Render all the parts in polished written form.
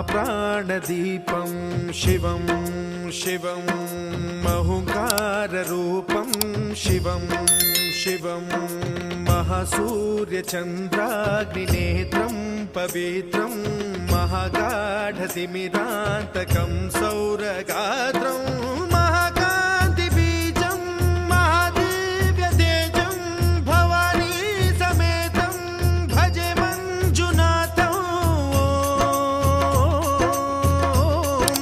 महाप्राणदीपं शिवं शिवं महुकाररूपं शिवं शिवं महासूर्यचन्द्राग्निनेत्रं पवित्रं महागाढतिमिरान्तकं सौरगात्रं महाकान्तिबीजं महादिव्यतेजं भवानी समेतं भजे मञ्जुनाथं। ॐ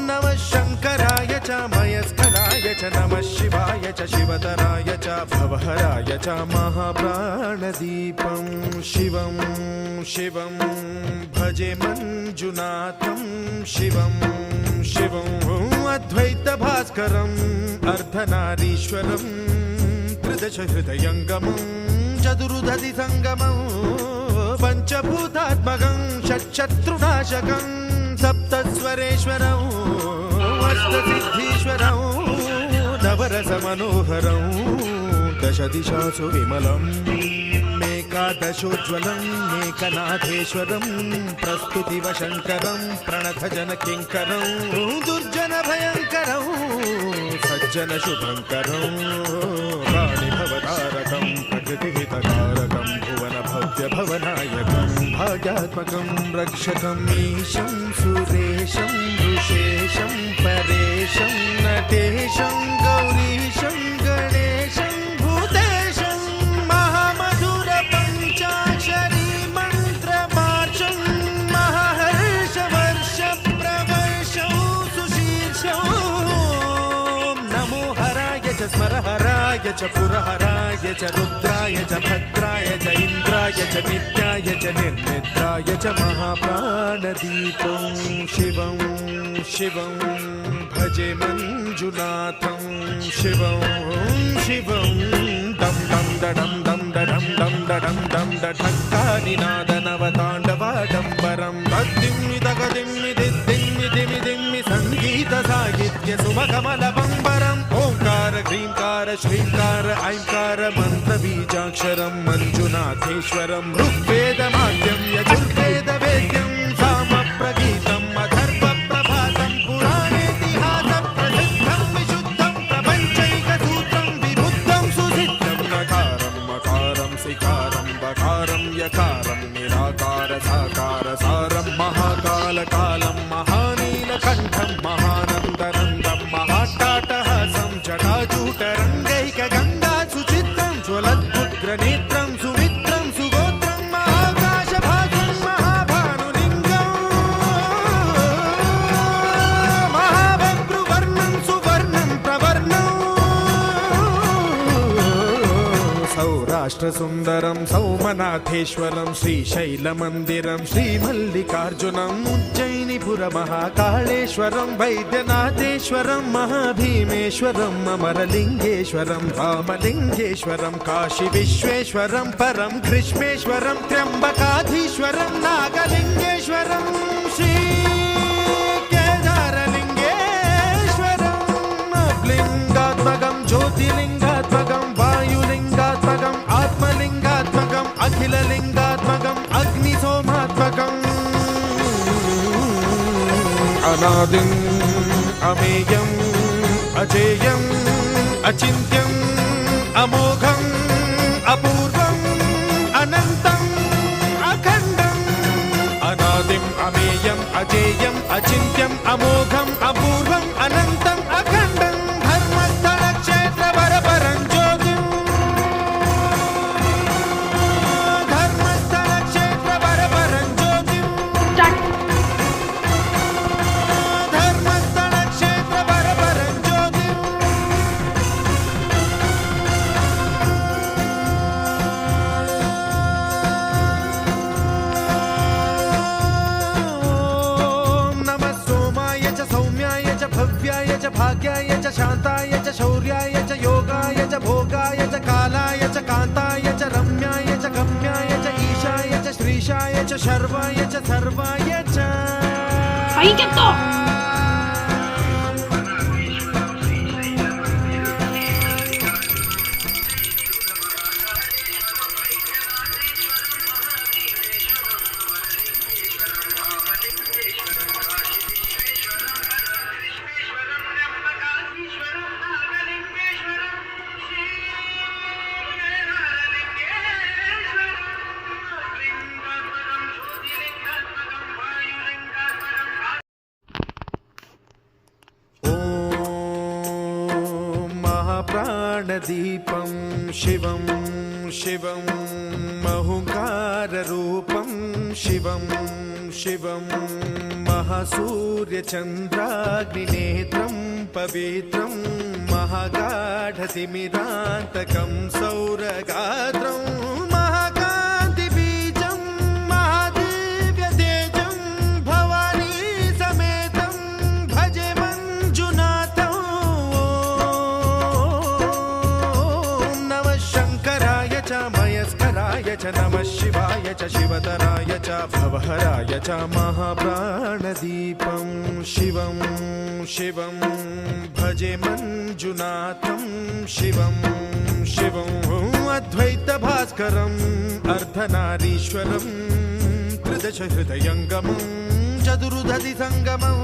नमः शङ्कराय च मयस्कराय च नमः शिवाय च शिवतराय च भवहराय च महाप्राणदीपं शिवं शिवं भजे मञ्जुनाथं शिवं शिवं अद्वैतभास्करम् अर्धनारीश्वरं त्रिदशहृदयङ्गमं चतुर्दधिसङ्गमं पञ्चभूतात्मकं षट्शत्रुनाशकं सप्तस्वरेश्वरं अष्टसिद्धीश्वरं नवरसमनोहरं दशदिशासु विमलम् एकादशोज्ज्वलं एकनाथेश्वरं प्रस्तुतिवशङ्करं प्रणतजनकिङ्करं दुर्जनभयङ्करं सज्जनशुभङ्करं प्राणिभवतारकं प्रकृतिहितकारकं भुवनभव्यभवनायकं भाग्यात्मकं रक्षकं ईशं सुरेशं ऋषेशं परेशं नटेशं गौरीशं गणेशं भूतेशं महामधुर पंचाक्षरी मंत्रमार्चं महाहर्षवर्ष प्रवर्षं सुशीर्षं। नमो हराय च स्मरहराय च पुरहराय च रुद्राय च भद्राय च इन्द्राय च नित्याय च निर्निद्राय च महाप्राणदीपं शिवं शिवं भजे मञ्जुनाथं शिवं शिवं दं दं दडं दं दडं दं दडं दं दठक्कानिनादनवताण्डवाडम्बरं तद्दिम्मि तगदिम्मि दिद्दिम्मि दिमि दिम्मि सङ्गीतसाहित्य सुमकमलबम्बरम् ओङ्कार ह्रीङ्कार श्रीङ्कार ऐङ्कार मन्त्रबीजाक्षरं मञ्जुनाथेश्वरं ऋग्वेदमाद्यं यजुर्वेदवेद्यं सामप्रगीतम् अथर्वप्रभातं पुराणेतिहासप्रसिद्धं विशुद्धं प्रपञ्चैकसूत्रं विबुद्धं सुसिद्धं नकारं मकारं सिकारं बकारं यकारं निराकार साकार सारं महाकालकालं महानीलकण्ठं महानन्दनन्दं महाट्टाटहासं जटाजूटरङ्गैकगङ्गा सुचित्रं ज्वलद्मुद्रनेत्रं सुमित्रं सुगोत्रं महाकाशभासं महाभानुलिङ्गं महाभद्रुवर्णं सुवर्णं प्रवर्णं सौराष्ट्रसुन्दरं सौमनाथेश्वरं श्रीशैलमन्दिरं श्रीमल्लिकार्जुनम् उज्जयिनीपुरमहाकाळेश्वरं वैद्यनाथेश्वरं महाभीमेश्वरम् अमरलिङ्गेश्वरं रामलिङ्गेश्वरं काशीविश्वेश्वरं परं ग्रीष्मेश्वरं त्र्यम्बकाधीश्वरं नागलिङ्गेश्वरं श्रीकेदारलिङ्गेश्वरं लिङ्गात्मकं ज्योतिलिङ्गात्मकं वायुलिङ्गात्मकम् आत्मलिङ्गात्मकम् अखिललिङ्गात्मकम् अग्निसोमात्मकम् अनादिम् अमेयम् अजेयम् अचिन्त्यम् अमोघम् अपूर्वम् अनन्तम् अखण्डम् अनादिम् अमेयम् अजेयम् अचिन्त्यम् अमोघम् अपूर्वम् अनन्तम् अखण्डम् धर्मस्थलक्षेत्रवरपरं ज्योतिम् धर्मस्थलक्षेत्रवरपरं ज्योतिम् धर्मस्थलक्षेत्रवरपरं ज्योतिम् ॐ नमः सोमाय च सौम्याय च भव्याय च भाग्याय च शान्ताय च शौर्याय च योगाय च भोगाय च कालाय च कान्ताय च रम्याय च गम्याय च ईशाय च श्रीशाय च शर्वाय च सर्वाय च प्राणदीपं शिवं शिवं महुङ्काररूपं शिवं शिवं महासूर्यचन्द्राग्निनेत्रं पवित्रं महागाढतिमिरान्तकं सौरगात्रं महाकान्तिबीजं महादिव्यतेजं भवानी समेतं भजे मञ्जुनाथं। ॐ नमः शङ्कराय च मयस्कराय च नमः शिवाय च शिवतराय च भवहराय च महाप्राणदीपं शिवं शिवं भजे मञ्जुनाथं शिवं शिवं अद्वैतभास्करम् अर्धनारीश्वरं त्रिदशहृदयङ्गमं चतुर्दधिसङ्गमं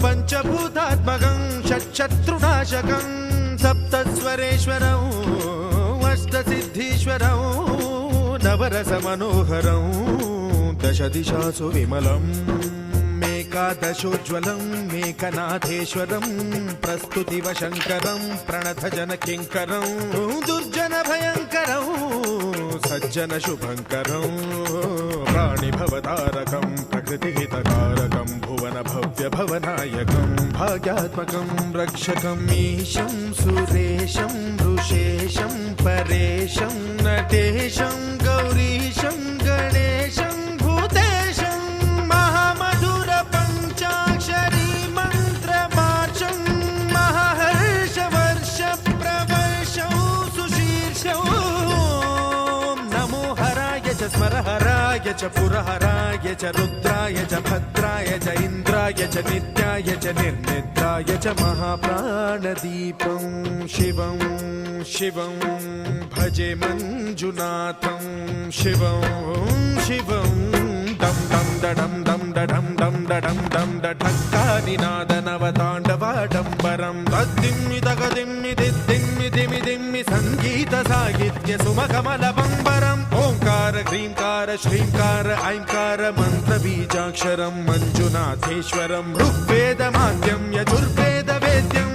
पञ्चभूतात्मकं षट्शत्रुनाशकं सप्तस्वरेश्वरं अष्टसिद्धीश्वरं नवरसमनोहरं दशदिशासु विमलम् एकादशोज्ज्वलं मेकनाथेश्वरं प्रस्तुतिवशङ्करं प्रणतजनकिङ्करं दुर्जनभयङ्करं सज्जनशुभङ्करं प्राणिभवतारकं प्रकृतिहितकारकं भुवनभव्यभवनायकं भाग्यात्मकं रक्षकं ईशं सुरेशं ऋषेशं परेशं नटेशं गौरीशं गणेशं भूतेशं महामधुर पञ्चाक्षरी मन्त्रमार्चं महाहर्षवर्ष प्रवर्षं सुशीर्षं नमो हराय च स्मरहराय च पुरहराय च रुद्राय च भद्राय च इन्द्राय च नित्याय च निर्निद्राय च महाप्राणदीपं शिवं शिवं भजे मञ्जुनाथं शिवं शिवं दं दं दडं दं दडं दं दडं दं दठक्कानिनादनवताण्डवाडम्बरं तद्दिम्मि तगदिम्मि दिद्दिम्मि दिमि दिम्मि सङ्गीतसाहित्य सुमकमलबम्बरम् ओङ्कार ह्रीङ्कार श्रीङ्कार ऐङ्कार मन्त्रबीजाक्षरं मञ्जुनाथेश्वरं ऋग्वेदमाद्यं यजुर्वेदवेद्यं